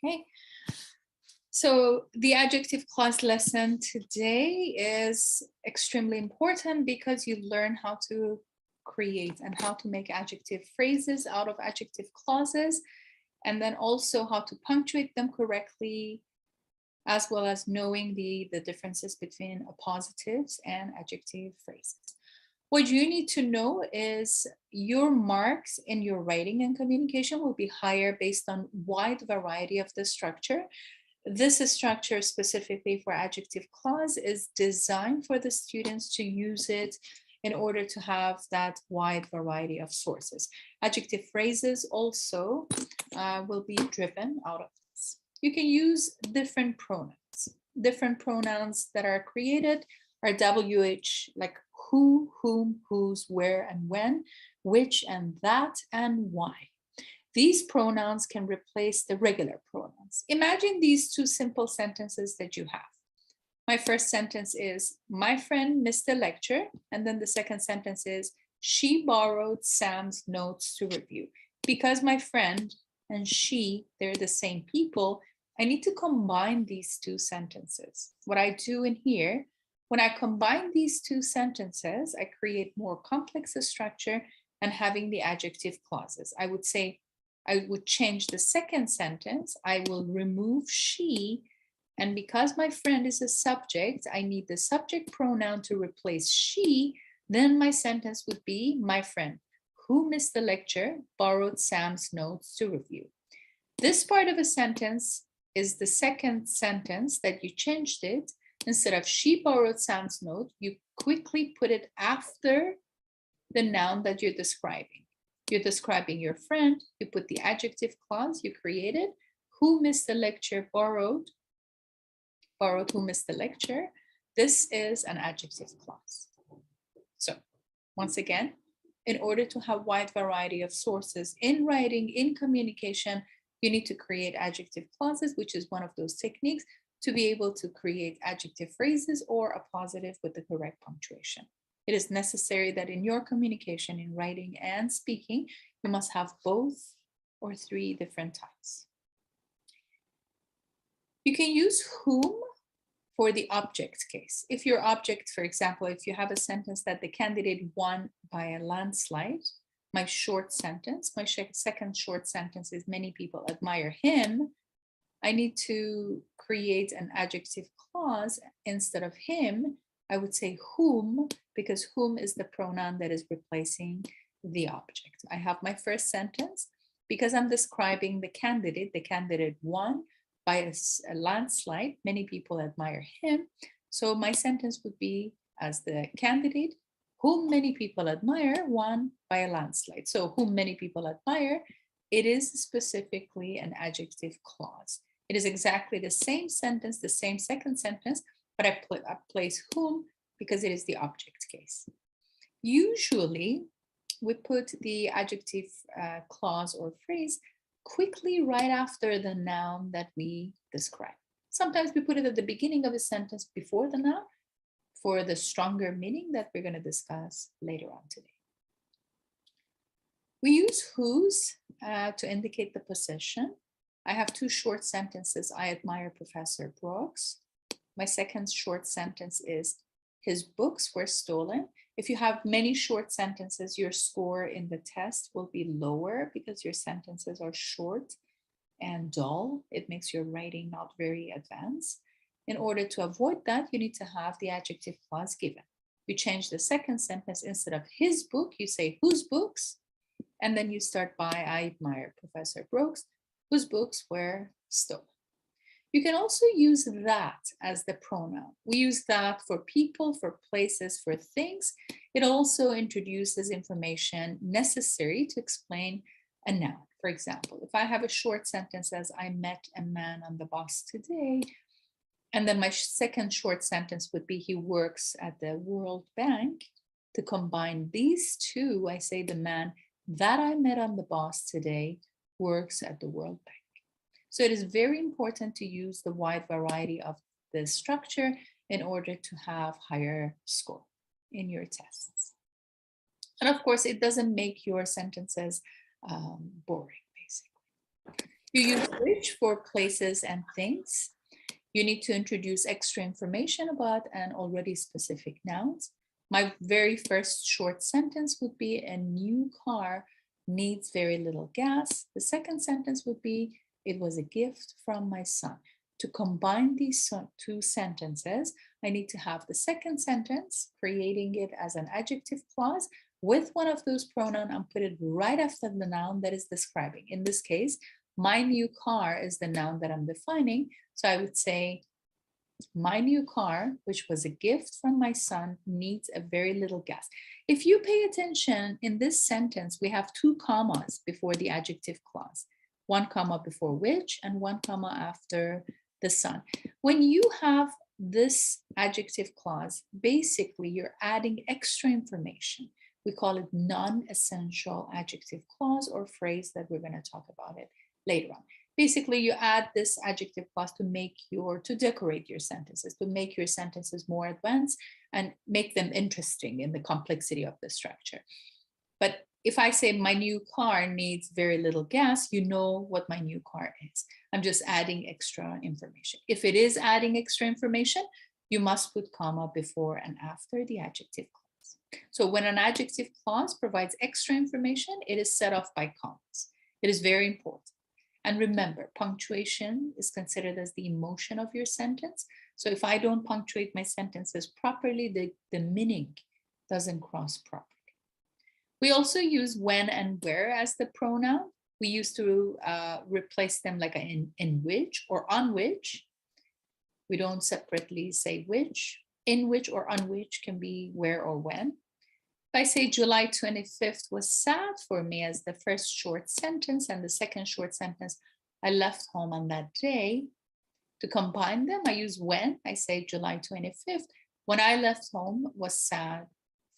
Okay, so the adjective clause lesson today is extremely important because you learn how to create and how to make adjective phrases out of adjective clauses, and then also how to punctuate them correctly, as well as knowing the differences between appositives and adjective phrases. What you need to know is your marks in your writing and communication will be higher based on wide variety of the structure. This structure specifically for adjective clause is designed for the students to use it in order to have that wide variety of sources. Adjective phrases also will be driven out of this. You can use different pronouns. Different pronouns that are created are WH, like who, whom, whose, where, and when, which, and that, and why. These pronouns can replace the regular pronouns. Imagine these two simple sentences that you have. My first sentence is, my friend missed the lecture. And then the second sentence is, she borrowed Sam's notes to review. Because my friend and she, they're the same people, I need to combine these two sentences. What I do in here, when I combine these two sentences, I create more complex structure and having the adjective clauses. I would say, I would change the second sentence. I will remove she. And because my friend is a subject, I need the subject pronoun to replace she. Then my sentence would be, my friend who missed the lecture borrowed Sam's notes to review. This part of a sentence is the second sentence that you changed it. Instead of she borrowed Sam's note, you quickly put it after the noun that you're describing. You're describing your friend, you put the adjective clause you created, who missed the lecture borrowed who missed the lecture. This is an adjective clause. So once again, in order to have wide variety of sources in writing, in communication, you need to create adjective clauses, which is one of those techniques to be able to create adjective phrases or appositive with the correct punctuation. It is necessary that in your communication, in writing and speaking, you must have both or three different types. You can use whom for the object case. If your object, for example, if you have a sentence that the candidate won by a landslide, my short sentence, my second short sentence is many people admire him. I need to create an adjective clause instead of him. I would say whom, because whom is the pronoun that is replacing the object. I have my first sentence because I'm describing the candidate won by a landslide. Many people admire him. So my sentence would be as the candidate, whom many people admire, won by a landslide. So whom many people admire, it is specifically an adjective clause. It is exactly the same sentence, the same second sentence, but I place whom because it is the object case. Usually, we put the adjective clause or phrase quickly right after the noun that we describe. Sometimes we put it at the beginning of a sentence before the noun for the stronger meaning that we're going to discuss later on today. We use whose to indicate the possession. I have two short sentences. I admire Professor Brooks. My second short sentence is his books were stolen. If you have many short sentences, your score in the test will be lower because your sentences are short and dull. It makes your writing not very advanced. In order to avoid that, you need to have the adjective clause given. You change the second sentence. Instead of his book, you say whose books, and then you start by I admire Professor Brooks, whose books were stolen. You can also use that as the pronoun. We use that for people, for places, for things. It also introduces information necessary to explain a noun. For example, if I have a short sentence as I met a man on the bus today, and then my second short sentence would be he works at the World Bank. To combine these two, I say the man that I met on the bus today works at the World Bank. So it is very important to use the wide variety of the structure in order to have higher score in your tests. And of course, it doesn't make your sentences boring, basically. You use which for places and things. You need to introduce extra information about an already specific nouns. My very first short sentence would be a new car needs very little gas. The second sentence would be it was a gift from my son. To combine these two sentences, I need to have the second sentence, creating it as an adjective clause with one of those pronouns and put it right after the noun that is describing. In this case, my new car is the noun that I'm defining. So I would say, my new car, which was a gift from my son, needs a very little gas. If you pay attention, in this sentence, we have 2 commas before the adjective clause, 1 comma before which and 1 comma after the son. When you have this adjective clause, basically you're adding extra information. We call it non-essential adjective clause or phrase that we're going to talk about it later on. Basically, you add this adjective clause to decorate your sentences, to make your sentences more advanced and make them interesting in the complexity of the structure. But if I say my new car needs very little gas, you know what my new car is. I'm just adding extra information. If it is adding extra information, you must put comma before and after the adjective clause. So when an adjective clause provides extra information, it is set off by commas. It is very important. And remember, punctuation is considered as the emotion of your sentence. So if I don't punctuate my sentences properly, the meaning doesn't cross properly. We also use when and where as the pronoun. We used to replace them like in which or on which. We don't separately say which. In which or on which can be where or when. If I say July 25th was sad for me as the first short sentence and the second short sentence, I left home on that day. To combine them, I use when. I say July 25th, when I left home was sad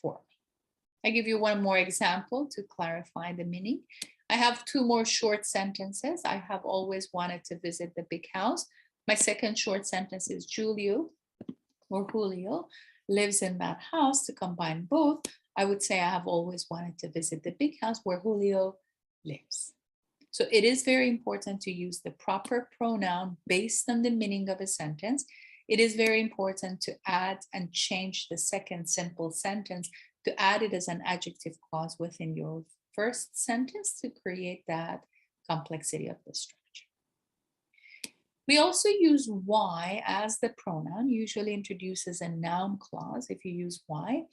for me. I give you one more example to clarify the meaning. I have 2 more short sentences. I have always wanted to visit the big house. My second short sentence is Julio lives in that house. To combine both, I would say I have always wanted to visit the big house where Julio lives. So it is very important to use the proper pronoun based on the meaning of a sentence. It is very important to add and change the second simple sentence to add it as an adjective clause within your first sentence to create that complexity of the structure. We also use why as the pronoun, usually introduces a noun clause if you use why.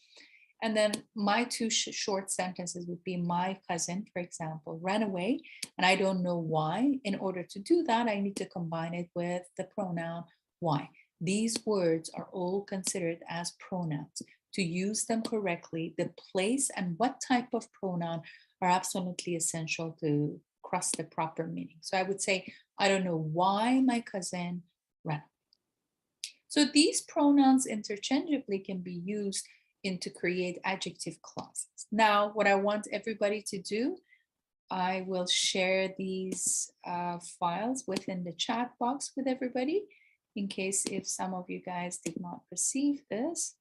And then my 2 short sentences would be my cousin, for example, ran away, and I don't know why. In order to do that, I need to combine it with the pronoun why. These words are all considered as pronouns. To use them correctly, the place and what type of pronoun are absolutely essential to cross the proper meaning. So I would say, I don't know why my cousin ran away. So these pronouns interchangeably can be used to create adjective clauses. Now, what I want everybody to do, I will share these files within the chat box with everybody in case if some of you guys did not receive this.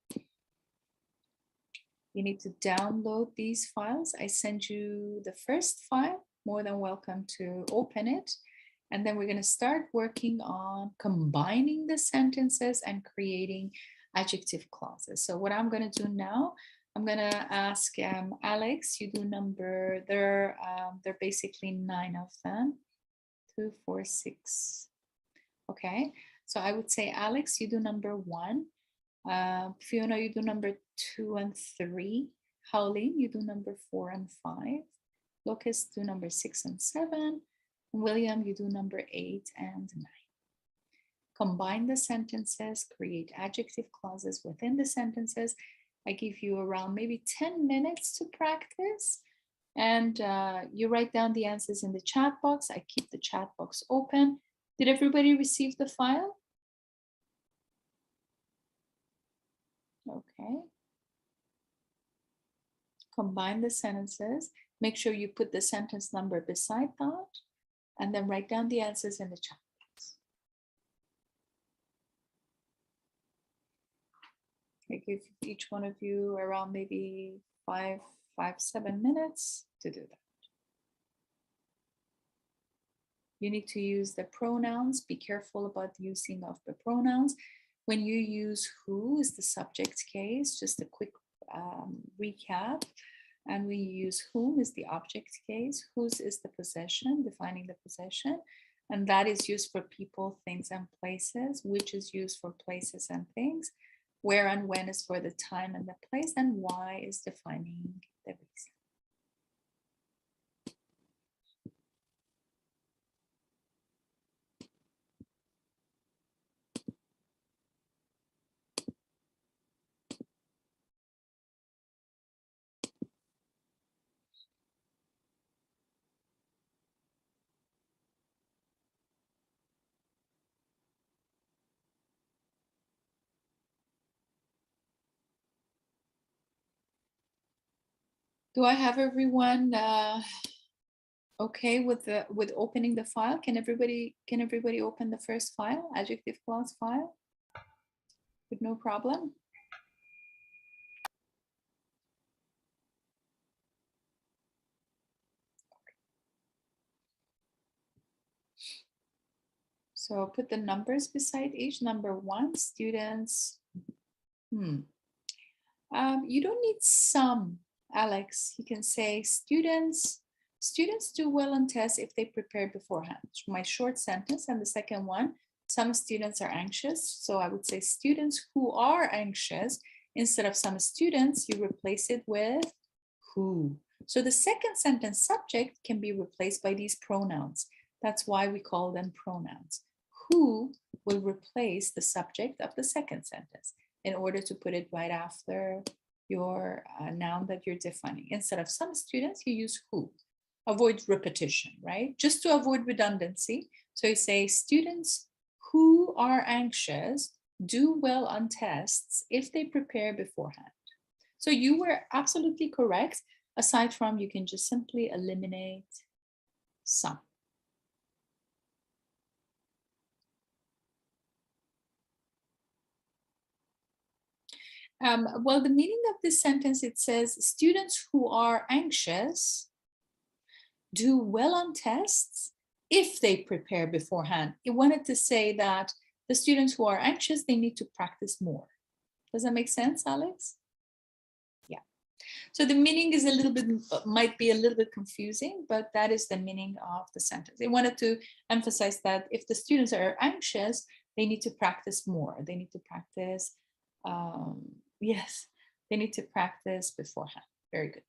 You need to download these files. I sent you the first file, more than welcome to open it. And then we're going to start working on combining the sentences and creating adjective clauses. So what I'm going to do now, I'm going to ask Alex, you do number, there are basically 9 of them, 2, 4, 6. Okay, so I would say, Alex, you do number 1. Fiona, you do number 2 and 3. Howling, you do number 4 and 5. Lucas, do number 6 and 7. William, you do number 8 and 9. Combine the sentences, create adjective clauses within the sentences. I give you around maybe 10 minutes to practice. And you write down the answers in the chat box. I keep the chat box open. Did everybody receive the file? Okay. Combine the sentences. Make sure you put the sentence number beside that. And then write down the answers in the chat box. I give each one of you around maybe 7 minutes to do that. You need to use the pronouns. Be careful about the using of the pronouns. When you use who is the subject case, just a quick recap. And we use whom is the object case, whose is the possession, defining the possession. And that is used for people, things, and places, which is used for places and things. Where and when is for the time and the place, and why is defining the reason. Do I have everyone okay with opening the file? Can everybody open the first file, adjective clause file, with no problem? So put the numbers beside each. Number 1, students. You don't need some, Alex. You can say students do well on tests if they prepare beforehand. My short sentence. And the second one, some students are anxious. So I would say students who are anxious. Instead of some students, you replace it with who. So the second sentence subject can be replaced by these pronouns. That's why we call them pronouns. Who will replace the subject of the second sentence in order to put it right after your noun that you're defining. Instead of some students, you use who. Avoid repetition, right? Just to avoid redundancy. So you say students who are anxious do well on tests if they prepare beforehand. So you were absolutely correct. Aside from, you can just simply eliminate some. Well, the meaning of this sentence, it says students who are anxious do well on tests if they prepare beforehand. It wanted to say that the students who are anxious, they need to practice more. Does that make sense, Alex? Yeah. So the meaning is a little bit, might be a little bit confusing, but that is the meaning of the sentence. They wanted to emphasize that if the students are anxious, they need to practice more. They need to practice, yes, they need to practice beforehand. Very good.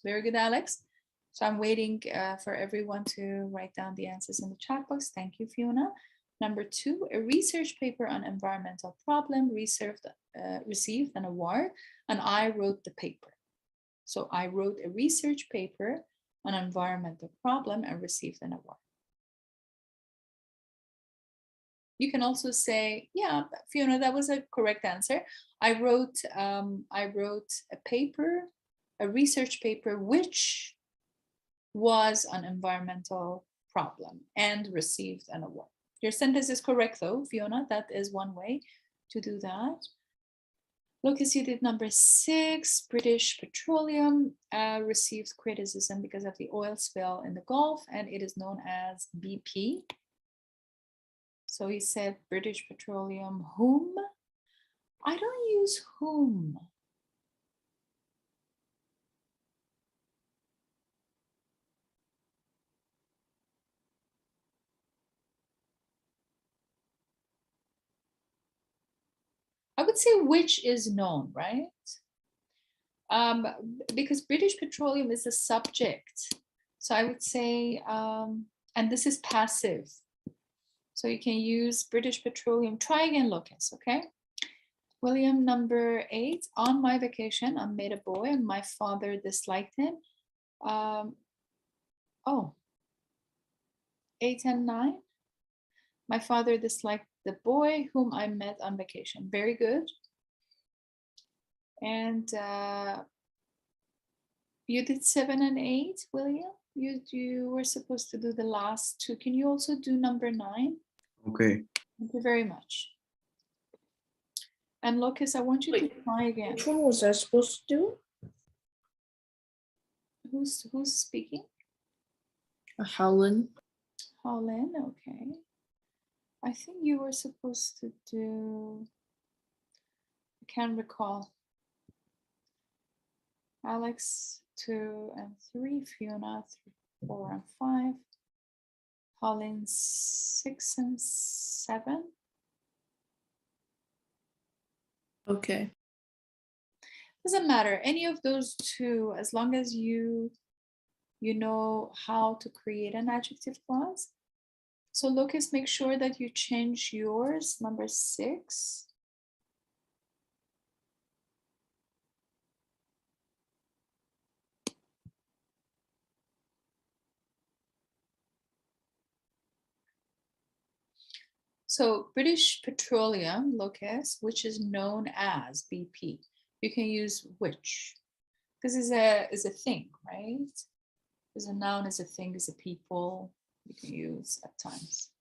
Very good, Alex. So I'm waiting for everyone to write down the answers in the chat box. Thank you, Fiona. Number 2, a research paper on environmental problem received an award, and I wrote the paper. So I wrote a research paper on environmental problem and received an award. You can also say, yeah, Fiona, that was a correct answer. I wrote a paper, a research paper, which was an environmental problem and received an award. Your sentence is correct though, Fiona. That is one way to do that. Lucas, you did number 6. British Petroleum received criticism because of the oil spill in the Gulf, and it is known as BP. So he said British Petroleum, whom? I don't use whom. I would say which is known, right? Because British Petroleum is a subject. So I would say, and this is passive. So you can use British Petroleum. Try again, Lucas, okay? William, number 8. On my vacation, I met a boy and my father disliked him. 8 and 9. My father disliked the boy whom I met on vacation. Very good. And you did 7 and 8, William. You were supposed to do the last 2. Can you also do number 9? Okay. Thank you very much. And Lucas, I want you to try again. Which one was I supposed to do? Who's speaking? Helen. Colin, okay. I think you were supposed to do, I can't recall. Alex 2 and 3, Fiona 4 and 5, Colin 6 and 7. Okay. Doesn't matter, any of those two, as long as you know how to create an adjective clause. So Lucas, make sure that you change yours, number 6. So British Petroleum, Lucas, which is known as BP. You can use which, because is a thing, right? Is a noun, is a thing, is a people. You can use at times.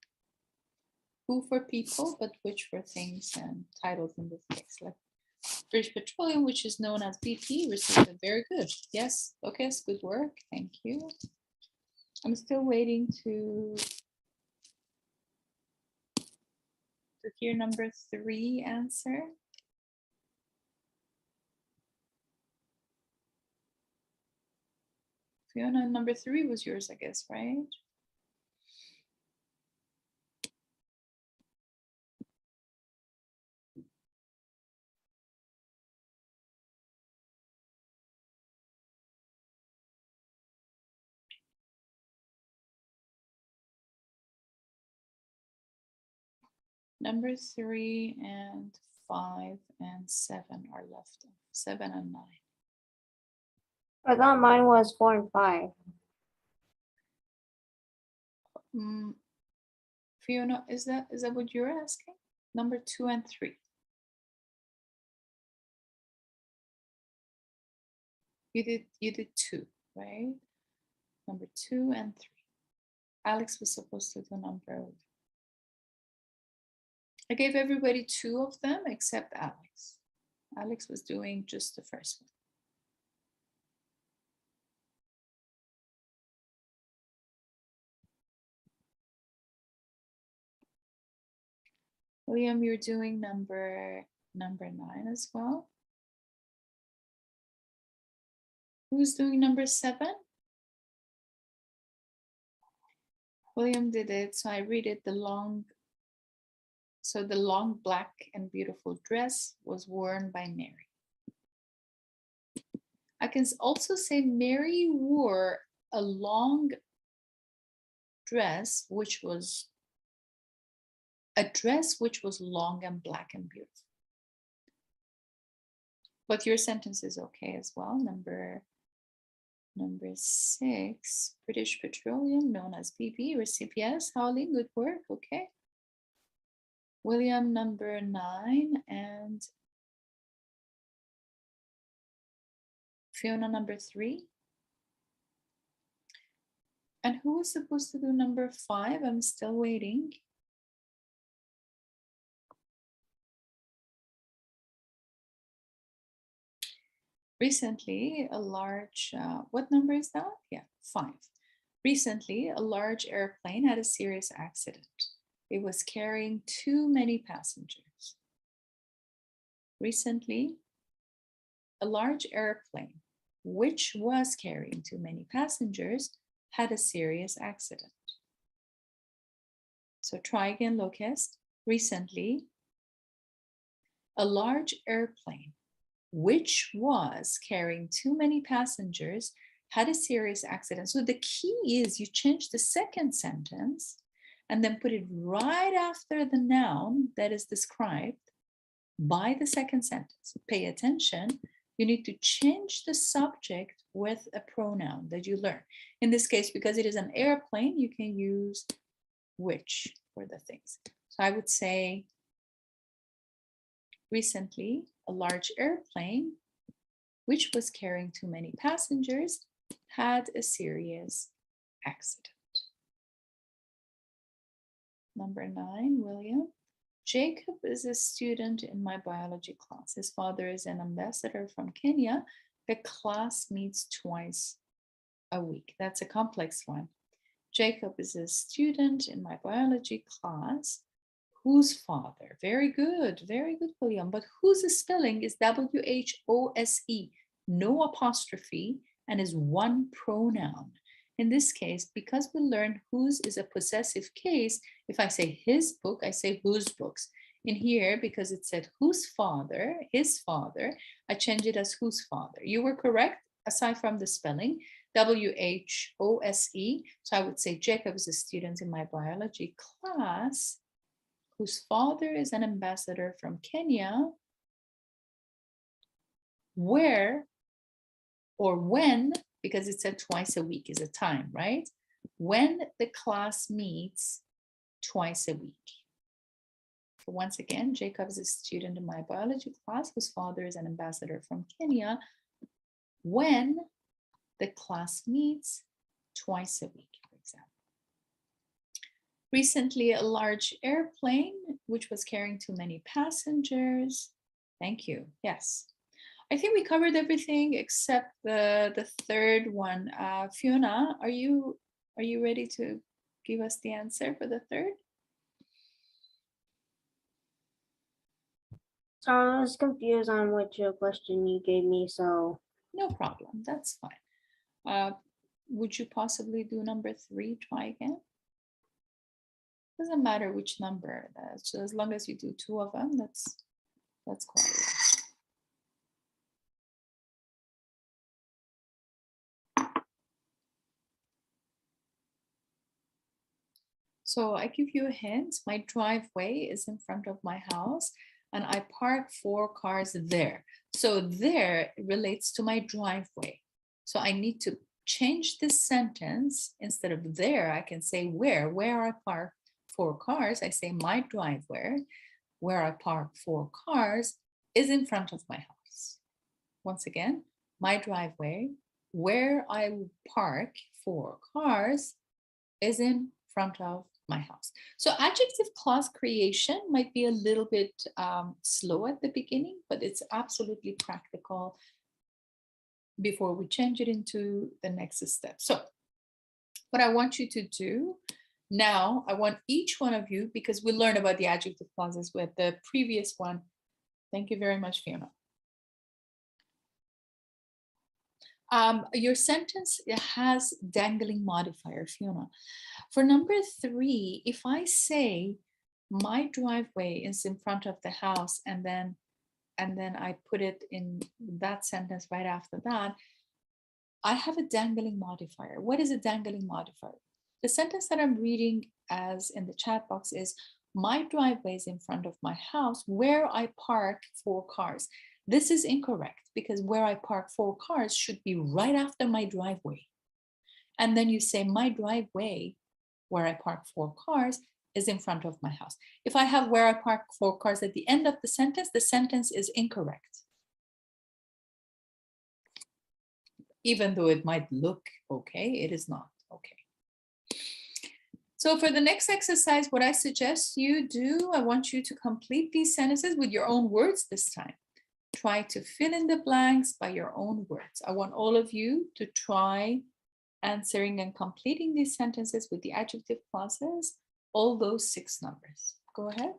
Who for people, but which for things and titles in this case. Like British Petroleum, which is known as BP, received a very good. Yes, Lucas, good work. Thank you. I'm still waiting to hear number 3 answer. Fiona, number 3 was yours, I guess, right? Number 3 and 5 and 7 are left. 7 and 9. I thought mine was 4 and 5. Fiona, is that what you're asking? Number 2 and 3. You did 2, right? Number 2 and 3. Alex was supposed to do number. I gave everybody 2 of them except Alex. Alex was doing just the first one. William, you're doing number 9 as well. Who's doing number 7? William did it, so I read it. The long black and beautiful dress was worn by Mary. I can also say Mary wore a long dress, which was long and black and beautiful. But your sentence is okay as well. Number 6, British Petroleum, known as BP, received yes. Holly, good work. Okay. William, number 9, and Fiona, number 3. And who was supposed to do number 5? I'm still waiting. Recently, a large, what number is that? Yeah, 5. Recently, a large airplane had a serious accident. It was carrying too many passengers. Recently, a large airplane, which was carrying too many passengers, had a serious accident. So try again, Lucas. Recently, a large airplane, which was carrying too many passengers, had a serious accident. So the key is you change the second sentence and then put it right after the noun that is described by the second sentence. Pay attention. You need to change the subject with a pronoun that you learn. In this case, because it is an airplane, you can use which for the things. So I would say, recently, a large airplane, which was carrying too many passengers, had a serious accident. Number 9, William. Jacob is a student in my biology class. His father is an ambassador from Kenya. The class meets twice a week. That's a complex one. Jacob is a student in my biology class. Whose father? Very good, William. But whose spelling is W-H-O-S-E, no apostrophe, and is one pronoun. In this case, because we learned whose is a possessive case, if I say his book, I say whose books. In here, because it said whose father, his father, I change it as whose father. You were correct, aside from the spelling, W-H-O-S-E. So I would say Jacob is a student in my biology class whose father is an ambassador from Kenya, where or when, because it said twice a week is a time, right? When the class meets twice a week. So once again, Jacob is a student in my biology class whose father is an ambassador from Kenya, when the class meets twice a week, for example. Recently, a large airplane, which was carrying too many passengers. Thank you. Yes. I think we covered everything except the third one. Fiona, are you ready to give us the answer for the third? So I was confused on which question you gave me, so. No problem, that's fine. Would you possibly do number 3, try again? Doesn't matter which number, so as long as you do 2 of them, that's quite a lot. So I give you a hint, my driveway is in front of my house and I park 4 cars there. So there relates to my driveway. So I need to change this sentence. Instead of there, I can say where I park 4 cars. I say my driveway, where I park 4 cars, is in front of my house. Once again, my driveway, where I park 4 cars, is in front of my house. So adjective clause creation might be a little bit slow at the beginning, but it's absolutely practical before we change it into the next step. So what I want you to do now, I want each one of you, because we learned about the adjective clauses with the previous one. Thank you very much, Fiona. Your sentence has dangling modifier, Fiona. For number 3, if I say my driveway is in front of the house and then I put it in that sentence right after that, I have a dangling modifier. What is a dangling modifier? The sentence that I'm reading as in the chat box is my driveway is in front of my house where I park 4 cars. This is incorrect because where I park 4 cars should be right after my driveway. And then you say my driveway where I park 4 cars is in front of my house. If I have where I park 4 cars at the end of the sentence is incorrect. Even though it might look okay, it is not okay. So for the next exercise, what I suggest you do, I want you to complete these sentences with your own words this time. Try to fill in the blanks by your own words. I want all of you to try answering and completing these sentences with the adjective clauses, all those 6 numbers. Go ahead.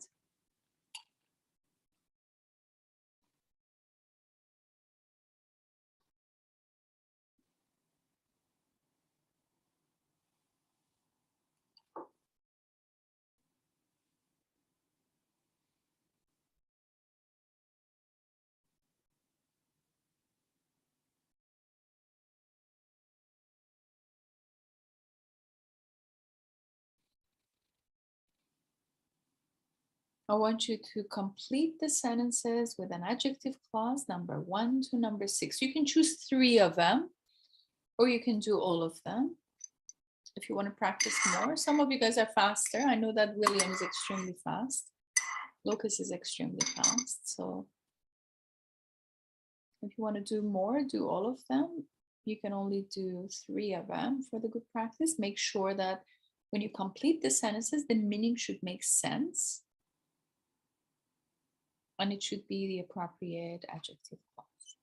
I want you to complete the sentences with an adjective clause, number 1 to number 6. You can choose 3 of them, or you can do all of them if you want to practice more. Some of you guys are faster. I know that William is extremely fast. Lucas is extremely fast. So if you want to do more, do all of them. You can only do 3 of them for the good practice. Make sure that when you complete the sentences, the meaning should make sense. And it should be the appropriate adjective clause.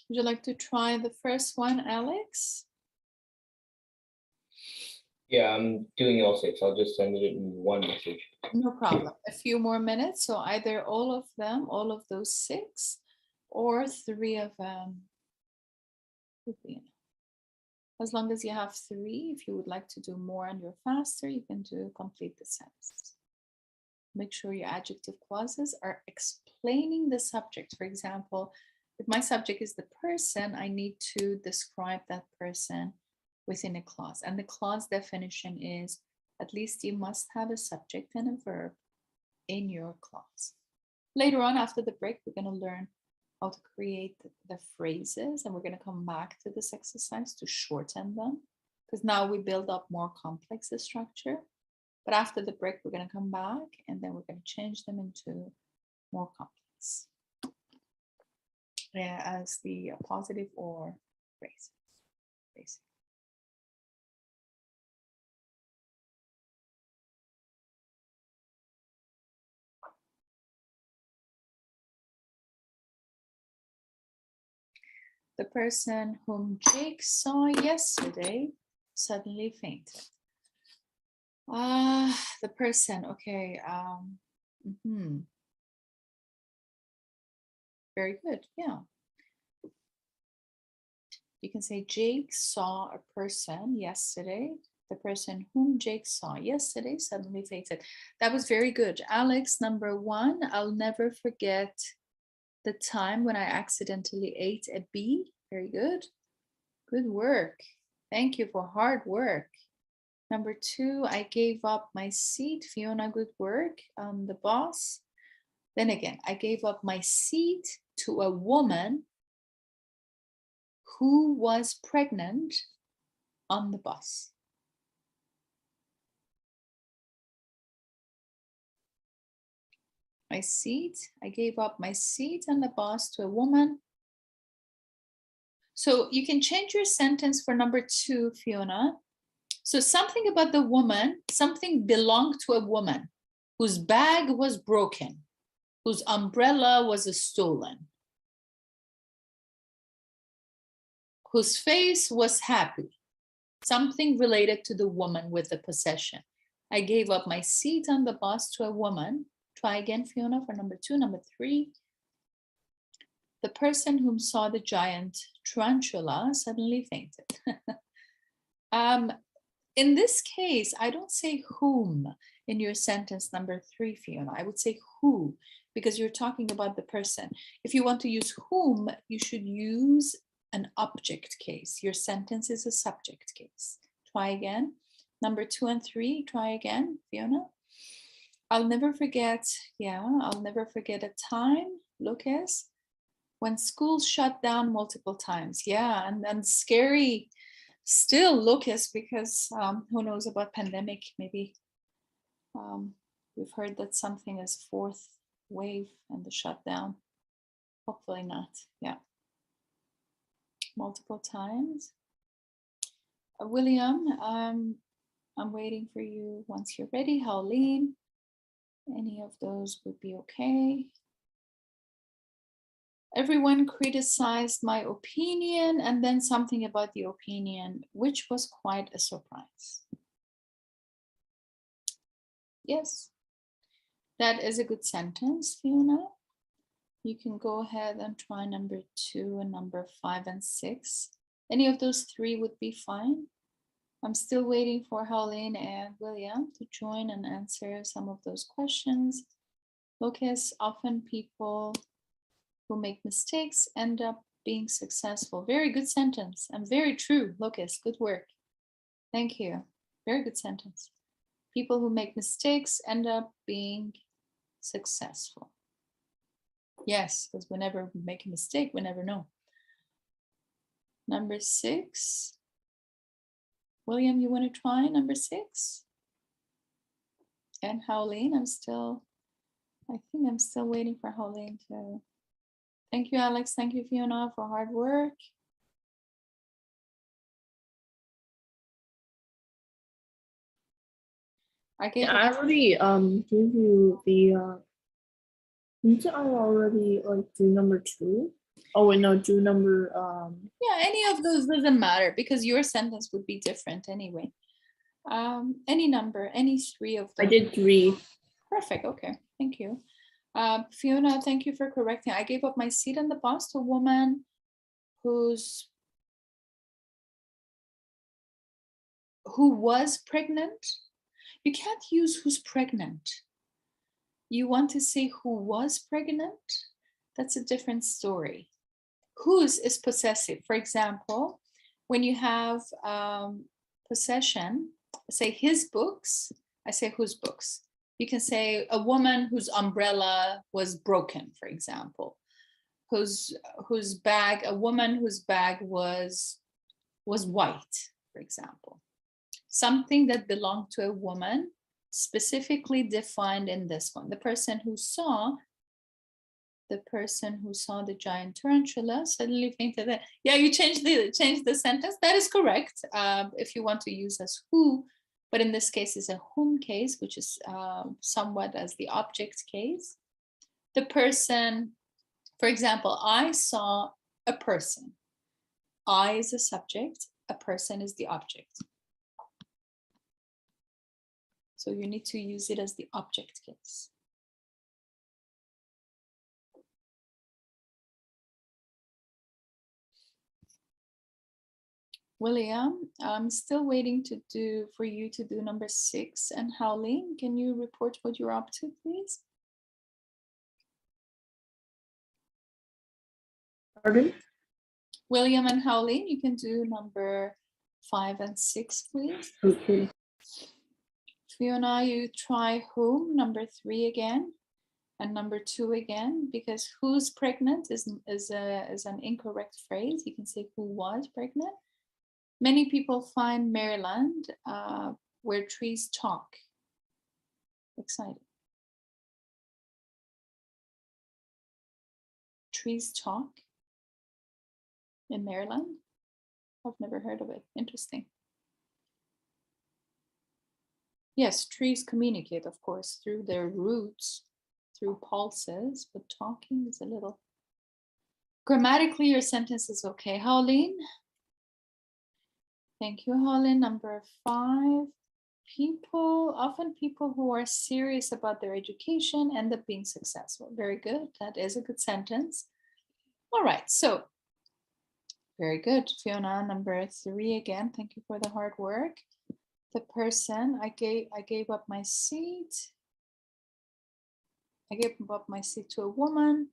Would you like to try the first one, Alex? Yeah, I'm doing all 6. I'll just send it in one message. No problem. A few more minutes. So either all of them, all of those 6, or 3 of them. Would be enough. As long as you have 3, if you would like to do more and you're faster, you can do complete the sentence. Make sure your adjective clauses are explaining the subject. For example, if my subject is the person, I need to describe that person within a clause. And the clause definition is at least you must have a subject and a verb in your clause. Later on, after the break, we're going to learn how to create the phrases, and we're going to come back to this exercise to shorten them, because now we build up more complex structure. But after the break, we're going to come back and then we're going to change them into more complex as the positive or phrases, basically. The person whom Jake saw yesterday suddenly fainted. The person, okay. Very good, yeah. You can say Jake saw a person yesterday. The person whom Jake saw yesterday suddenly fainted. That was very good. Alex, number 1, I'll never forget the time when I accidentally ate a bee. Very good. Good work. Thank you for hard work. Number 2, I gave up my seat. Fiona, good work. The boss. Then again, I gave up my seat to a woman who was pregnant on the bus. My seat, I gave up my seat on the bus to a woman. So you can change your sentence for number 2, Fiona. So something about the woman, something belonged to a woman whose bag was broken, whose umbrella was stolen, whose face was happy. Something related to the woman with the possession. I gave up my seat on the bus to a woman. Try again, Fiona, for number 2. Number 3. The person whom saw the giant tarantula suddenly fainted. In this case, I don't say whom in your sentence number 3, Fiona. I would say who, because you're talking about the person. If you want to use whom, you should use an object case. Your sentence is a subject case. Try again. Number 2 and 3, try again, Fiona. I'll never forget, I'll never forget a time, Lucas, when schools shut down multiple times. Yeah, and scary still, Lucas, because who knows about pandemic, maybe we've heard that something is 4th wave and the shutdown. Hopefully not, yeah. Multiple times. William, I'm waiting for you once you're ready. Howleen, any of those would be okay. Everyone criticized my opinion and then something about the opinion, which was quite a surprise. Yes, that is a good sentence, Fiona. You can go ahead and try number 2 and number 5 and 6. Any of those 3 would be fine. I'm still waiting for Howleen and William to join and answer some of those questions. Lucas, often people who make mistakes end up being successful. Very good sentence and very true, Lucas, good work. Thank you, very good sentence. People who make mistakes end up being successful. Yes, because whenever we make a mistake, we never know. Number 6. William, you want to try number 6? And Howleen, I think I'm still waiting for Howleen to. Thank you, Alex. Thank you, Fiona, for hard work. I already gave you the didn't I already like do number 2? Oh wait, no, do number Yeah, any of those doesn't matter because your sentence would be different anyway. Any number, any three of I those. did 3. Perfect. Okay, thank you. Fiona, thank you for correcting. I gave up my seat on the bus to a woman who was pregnant. You can't use who's pregnant. You want to say who was pregnant? That's a different story. Whose is possessive. For example, when you have possession, say his books, I say whose books. You can say a woman whose umbrella was broken, for example, whose bag, a woman whose bag was white, for example. Something that belonged to a woman, specifically defined in this one. The person who saw the giant tarantula suddenly fainted. Yeah, you changed the sentence. That is correct. If you want to use as who, but in this case is a whom case, which is somewhat as the object case. The person, for example, I saw a person. I is the subject, a person is the object. So you need to use it as the object case. William, I'm still waiting for you to do number 6. And Howling, can you report what you're up to, please? Pardon? William and Howling, you can do number 5 and 6, please. Okay. Fiona, you try whom, number 3 again, and number 2 again, because who's pregnant is an incorrect phrase. You can say who was pregnant. Many people find Maryland where trees talk. Exciting. Trees talk in Maryland? I've never heard of it. Interesting. Yes, trees communicate, of course, through their roots, through pulses, but talking is a little... Grammatically, your sentence is okay. Howlin? Thank you, Howlin. Number 5. Often people who are serious about their education end up being successful. Very good. That is a good sentence. All right, so very good. Fiona, number 3 again. Thank you for the hard work. The person, I gave up my seat. I gave up my seat to a woman.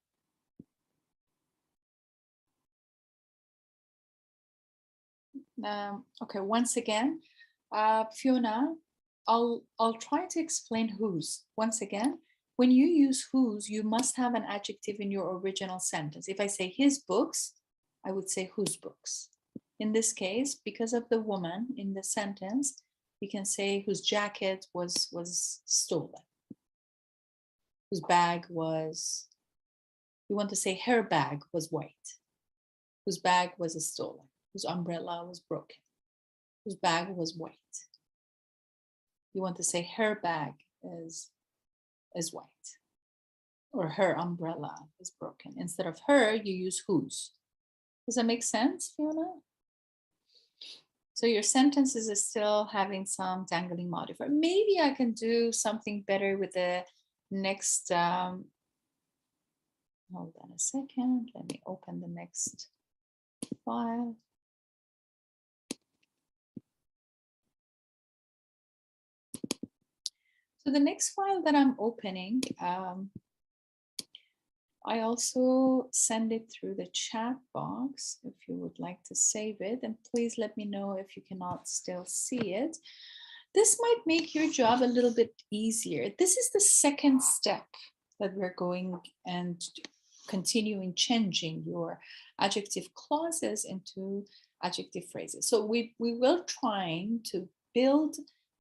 Okay, once again, Fiona, I'll try to explain whose. Once again, when you use whose, you must have an adjective in your original sentence. If I say his books, I would say whose books. In this case, because of the woman in the sentence, we can say whose jacket was stolen. Whose bag was, you want to say her bag was white. Whose bag was stolen. Whose umbrella was broken. Whose bag was white. You want to say her bag is white, or her umbrella is broken. Instead of her, you use whose. Does that make sense, Fiona? So your sentences is still having some dangling modifier. Maybe I can do something better with the next, hold on a second. Let me open the next file. So the next file that I'm opening, I also send it through the chat box if you would like to save it. And please let me know if you cannot still see it. This might make your job a little bit easier. This is the second step that we're going and continuing changing your adjective clauses into adjective phrases. So we will trying to build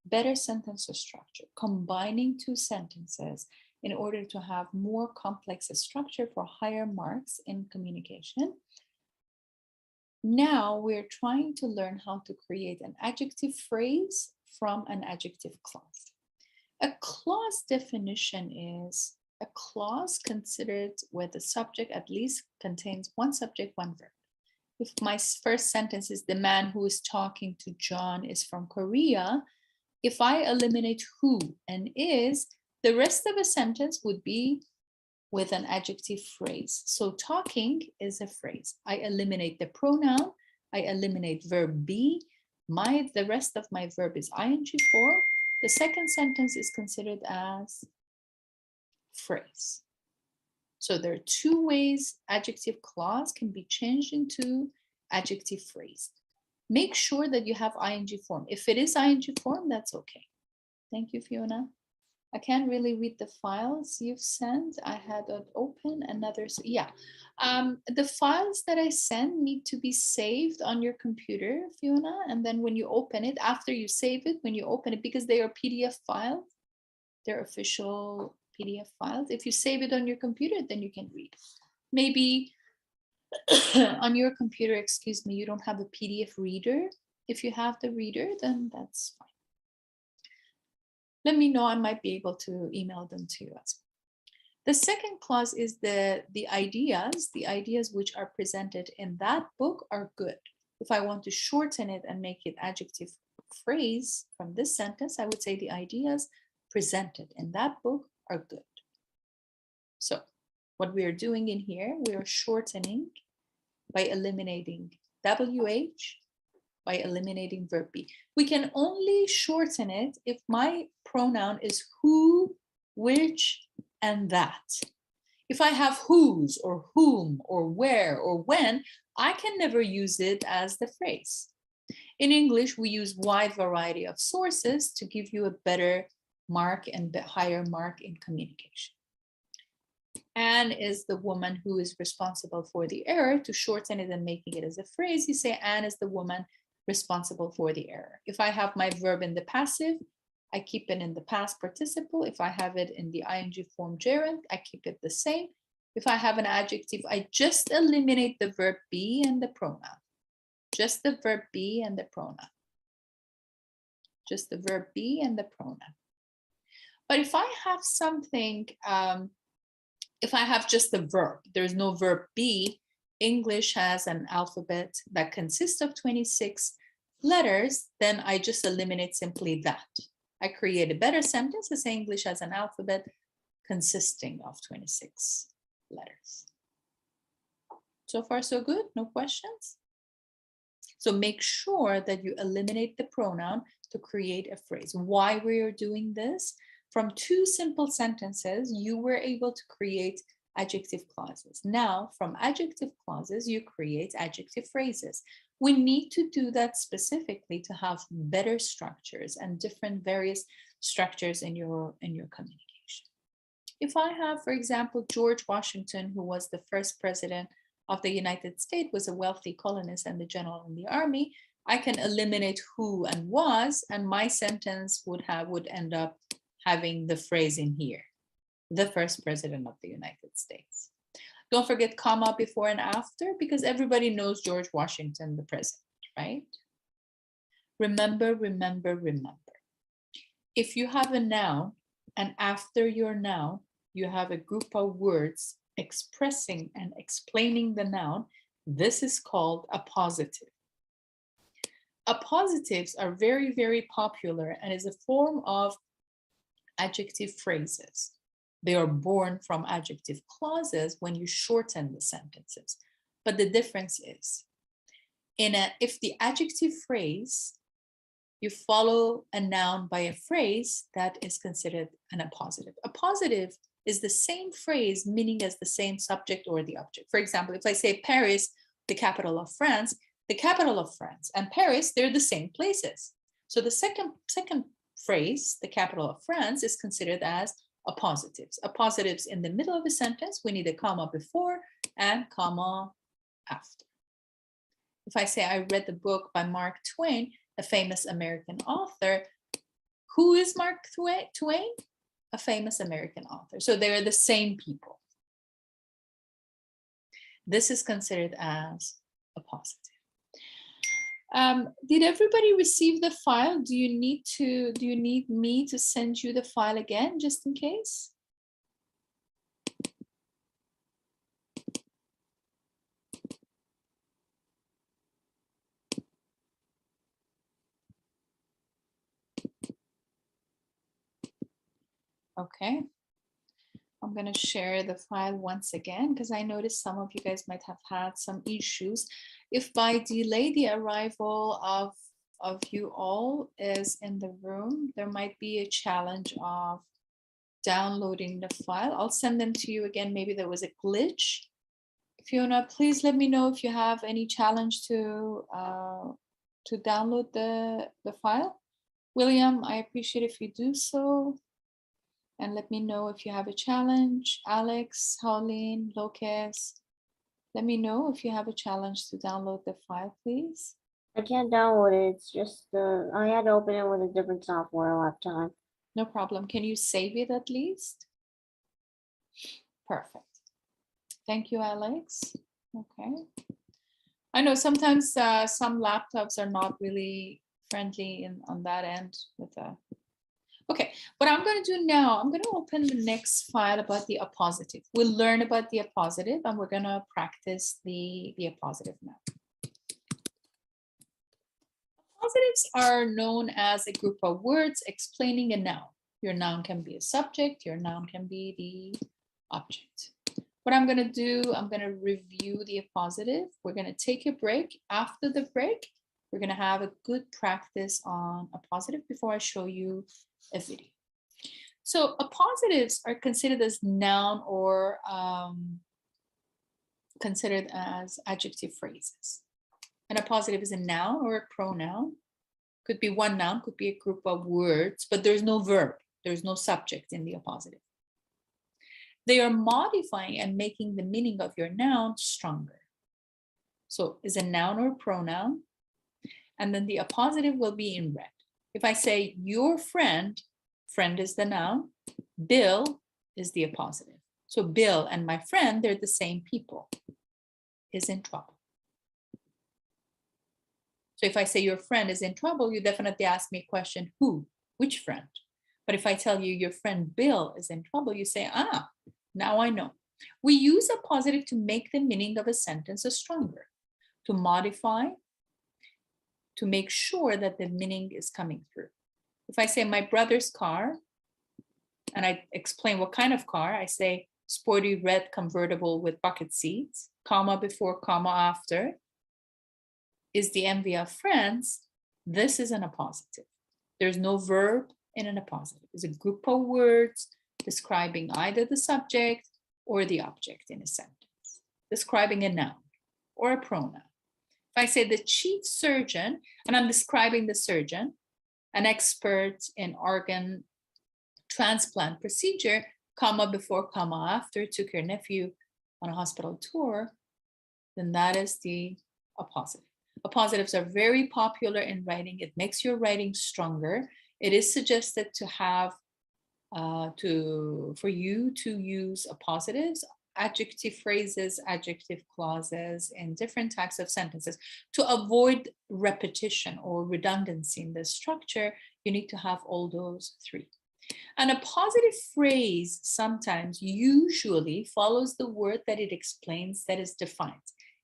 better sentence structure, combining 2 sentences in order to have more complex structure for higher marks in communication. Now we're trying to learn how to create an adjective phrase from an adjective clause. A clause definition is a clause considered where the subject at least contains one subject, one verb. If my first sentence is the man who is talking to John is from Korea, if I eliminate who and is, the rest of a sentence would be with an adjective phrase. So talking is a phrase. I eliminate the pronoun, I eliminate verb be, the rest of my verb is ing form. The second sentence is considered as phrase. So there are two ways adjective clause can be changed into adjective phrase. Make sure that you have ing form. If it is ing form, that's okay. Thank you, Fiona. I can't really read the files you've sent. I had it open another, yeah. The files that I send need to be saved on your computer, Fiona. And then when you open it, after you save it, when you open it, because they are PDF files, they're official PDF files. If you save it on your computer, then you can read. Maybe on your computer, excuse me, you don't have a PDF reader. If you have the reader, then that's fine. Let me know, I might be able to email them to you as well. The second clause is the ideas which are presented in that book are good. If I want to shorten it and make it adjective phrase from this sentence, I would say the ideas presented in that book are good. So what we are doing in here, we are shortening by eliminating WH, by eliminating verb be. We can only shorten it if my pronoun is who, which, and that. If I have whose or whom or where or when, I can never use it as the phrase. In English, we use wide variety of sources to give you a better mark and higher mark in communication. Anne is the woman who is responsible for the error. To shorten it and making it as a phrase, you say Anne is the woman responsible for the error. If I have my verb in the passive, I keep it in the past participle. If I have it in the ing form gerund, I keep it the same. If I have an adjective, I just eliminate the verb be and the pronoun. Just the verb be and the pronoun. Just the verb be and the pronoun. But if I have something, if I have just the verb, there's no verb be, English has an alphabet that consists of 26 letters, then I just eliminate simply that. I create a better sentence as English has an alphabet consisting of 26 letters. So far, so good? No questions? So make sure that you eliminate the pronoun to create a phrase. Why we are doing this? From two simple sentences, you were able to create adjective clauses. Now, from adjective clauses, you create adjective phrases. We need to do that specifically to have better structures and different various structures in your communication. If I have, for example, George Washington, who was the first president of the United States, was a wealthy colonist and the general in the army, I can eliminate who and was, and my sentence would end up having the phrase in here, the first president of the United States. Don't forget comma before and after, because everybody knows George Washington, the president, right? Remember, remember, remember. If you have a noun and after your noun, you have a group of words expressing and explaining the noun, this is called appositive. Appositives are very, very popular and is a form of adjective phrases. They are born from adjective clauses when you shorten the sentences. But the difference is, if the adjective phrase, you follow a noun by a phrase, that is considered an appositive. Appositive is the same phrase meaning as the same subject or the object. For example, if I say Paris, the capital of France and Paris, they're the same places. So the second phrase, the capital of France, is considered as appositives. Appositives in the middle of a sentence, we need a comma before and comma after. If I say I read the book by Mark Twain, a famous American author, who is Mark Twain? A famous American author. So they're the same people. This is considered as appositive. Did everybody receive the file? Do you need me to send you the file again, just in case? Okay. I'm going to share the file once again because I noticed some of you guys might have had some issues. If by delay the arrival of you all is in the room, there might be a challenge of downloading the file. I'll send them to you again. Maybe there was a glitch. Fiona, please let me know if you have any challenge to download the file. William, I appreciate if you do so. And let me know if you have a challenge. Alex, Pauline, Locus, let me know if you have a challenge to download the file, please. I can't download it. It's just I had to open it with a different software last time. No problem. Can you save it at least? Perfect. Thank you, Alex. Okay. I know sometimes some laptops are not really friendly on that end with the. Okay, what I'm going to do now, I'm going to open the next file about the appositive. We'll learn about the appositive and we're going to practice the appositive now. Appositives are known as a group of words explaining a noun. Your noun can be a subject, your noun can be the object. What I'm going to do, I'm going to review the appositive. We're going to take a break. After the break, we're going to have a good practice on appositive before I show you a video. So appositives are considered as noun or considered as adjective phrases. An appositive is a noun or a pronoun. Could be one noun, could be a group of words, but there's no verb. There's no subject in the appositive. They are modifying and making the meaning of your noun stronger. So is a noun or pronoun, and then the appositive will be in red. If I say your friend, friend is the noun, Bill is the appositive. So Bill and my friend, they're the same people, is in trouble. So if I say your friend is in trouble, you definitely ask me a question, who, which friend? But if I tell you your friend Bill is in trouble, you say, ah, now I know. We use appositive to make the meaning of a sentence stronger, to modify, to make sure that the meaning is coming through. If I say my brother's car, and I explain what kind of car, I say sporty red convertible with bucket seats, comma before, comma after, is the envy of friends. This is an appositive. There's no verb in an appositive. It's a group of words describing either the subject or the object in a sentence, describing a noun or a pronoun. If I say the chief surgeon, and I'm describing the surgeon, an expert in organ transplant procedure, comma before, comma after, took your nephew on a hospital tour, then that is the appositive. Appositives are very popular in writing. It makes your writing stronger. It is suggested to have, for you to use appositives, adjective phrases, adjective clauses in different types of sentences. To avoid repetition or redundancy in the structure, you need to have all those three. And a positive phrase sometimes usually follows the word that it explains, that is defined.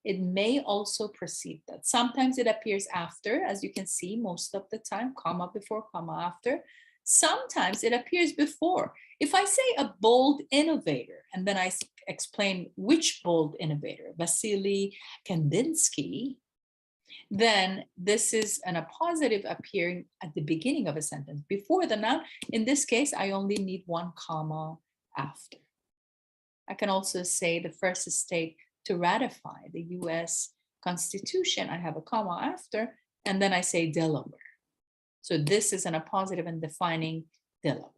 It may also precede that. Sometimes it appears after, as you can see most of the time, comma before, comma after. Sometimes it appears before. If I say a bold innovator, and then I explain which bold innovator, Vasily Kandinsky, then this is an appositive appearing at the beginning of a sentence before the noun. In this case, I only need one comma after. I can also say the first state to ratify the US Constitution, I have a comma after, and then I say Delaware. So this is an appositive and defining Delaware.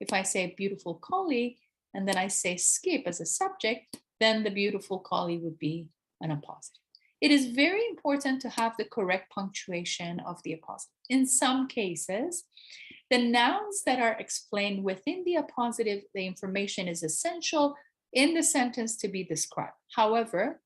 If I say beautiful collie, and then I say Skip as a subject, then the beautiful collie would be an appositive. It is very important to have the correct punctuation of the appositive. In some cases, the nouns that are explained within the appositive, the information is essential in the sentence to be described. However,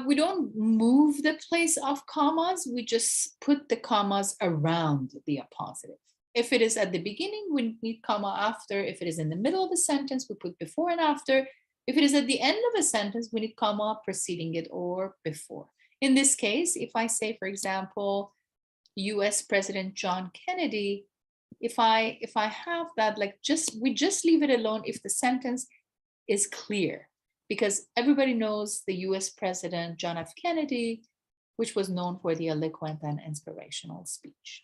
we don't move the place of commas, we just put the commas around the appositive. If it is at the beginning, we need comma after. If it is in the middle of a sentence, we put before and after. If it is at the end of a sentence, we need comma preceding it or before. In this case, if I say, for example, US President John Kennedy if I have that, like we just leave it alone if the sentence is clear, because everybody knows the US President John F. Kennedy, which was known for the eloquent and inspirational speech.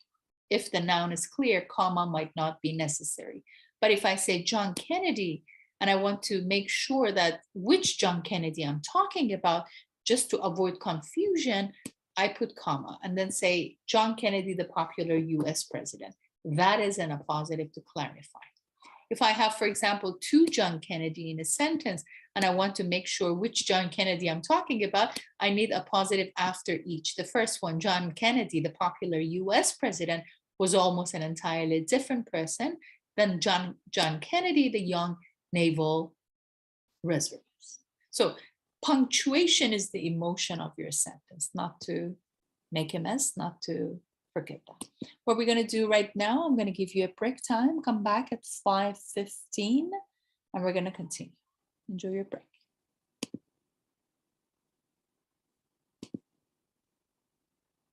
If the noun is clear, comma might not be necessary. But if I say John Kennedy, and I want to make sure that which John Kennedy I'm talking about, just to avoid confusion, I put comma and then say John Kennedy, the popular US president. That is in a positive to clarify. If I have, for example, two John Kennedy in a sentence, and I want to make sure which John Kennedy I'm talking about, I need a positive after each. The first one, John Kennedy, the popular US president, was almost an entirely different person than John Kennedy, the young naval reservist. So punctuation is the emotion of your sentence, not to make a mess, not to forget that. What we're going to do right now, I'm going to give you a break time. Come back at 5:15 and we're going to continue. Enjoy your break.